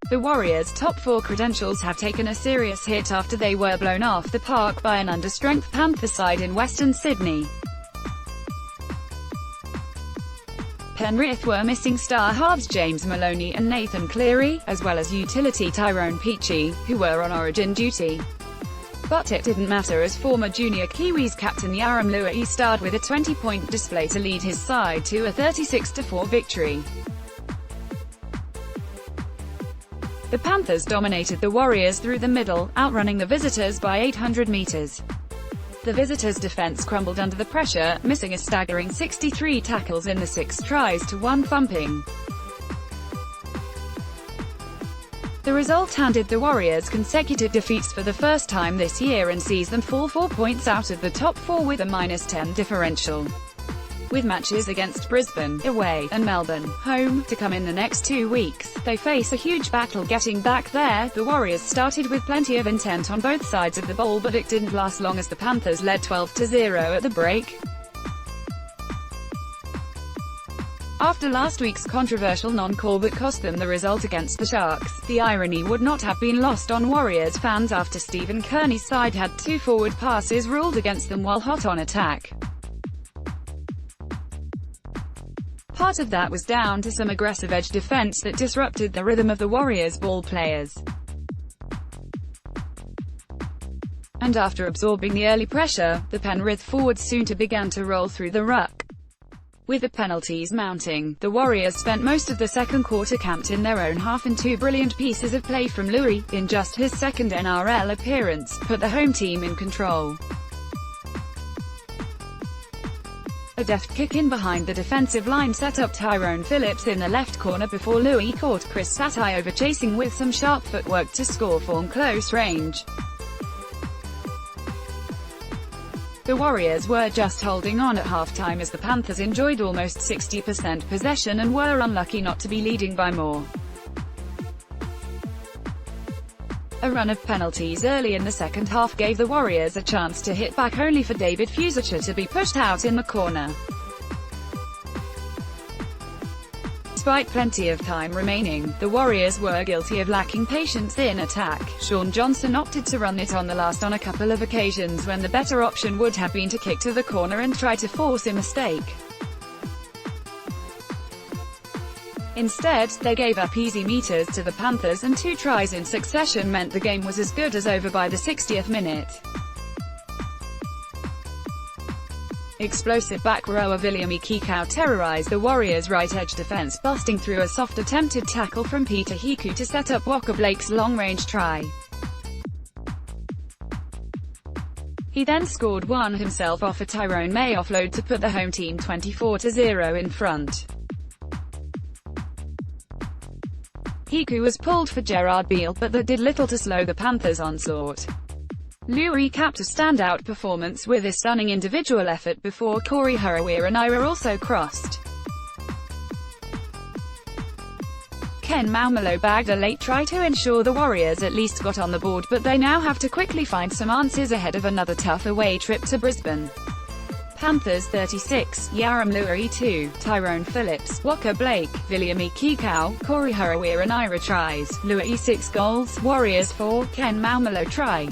The Warriors' top four credentials have taken a serious hit after they were blown off the park by an understrength Panthers side in Western Sydney. Penrith were missing star halves James Maloney and Nathan Cleary, as well as utility Tyrone Peachey, who were on origin duty. But it didn't matter as former junior Kiwis captain James Maloney starred with a 20-point display to lead his side to a 36-4 victory. The Panthers dominated the Warriors through the middle, outrunning the visitors by 800 meters. The visitors' defense crumbled under the pressure, missing a staggering 63 tackles in the 6 tries to 1 thumping. The result handed the Warriors consecutive defeats for the first time this year and sees them fall 4 points out of the top 4 with a -10 differential. With matches against Brisbane, away, and Melbourne, home, to come in the next 2 weeks, they face a huge battle getting back there. The Warriors started with plenty of intent on both sides of the ball, but it didn't last long as the Panthers led 12-0 at the break. After last week's controversial non-call that cost them the result against the Sharks, the irony would not have been lost on Warriors fans after Stephen Kearney's side had 2 forward passes ruled against them while hot on attack. Part of that was down to some aggressive edge defense that disrupted the rhythm of the Warriors' ball players. And after absorbing the early pressure, the Penrith forwards soon began to roll through the ruck. With the penalties mounting, the Warriors spent most of the second quarter camped in their own half, and 2 brilliant pieces of play from Louis, in just his second NRL appearance, put the home team in control. A deft kick in behind the defensive line set up Tyrone Phillips in the left corner before Louis caught Chris Satai over chasing with some sharp footwork to score from close range. The Warriors were just holding on at halftime as the Panthers enjoyed almost 60% possession and were unlucky not to be leading by more. A run of penalties early in the second half gave the Warriors a chance to hit back, only for David Fusilier to be pushed out in the corner. Despite plenty of time remaining, the Warriors were guilty of lacking patience in attack. Sean Johnson opted to run it on the last on a couple of occasions when the better option would have been to kick to the corner and try to force a mistake. Instead, they gave up easy meters to the Panthers, and 2 tries in succession meant the game was as good as over by the 60th minute. Explosive back rower Viliami Kikau terrorized the Warriors' right edge defense, busting through a soft attempted tackle from Peter Hiku to set up Walker Blake's long-range try. He then scored one himself off a Tyrone May offload to put the home team 24-0 in front. Hiku was pulled for Gerard Beale, but that did little to slow the Panthers' onslaught. Louis capped a standout performance with a stunning individual effort before Corey Harawira-Naera also crossed. Ken Maumalo bagged a late try to ensure the Warriors at least got on the board, but they now have to quickly find some answers ahead of another tough away trip to Brisbane. Panthers 36, James Maloney 2, Tyrone Phillips, Walker Blake, Viliami Kikau, Corey Harawira-Naera tries, Louis 6 goals, Warriors 4, Ken Maumalo try.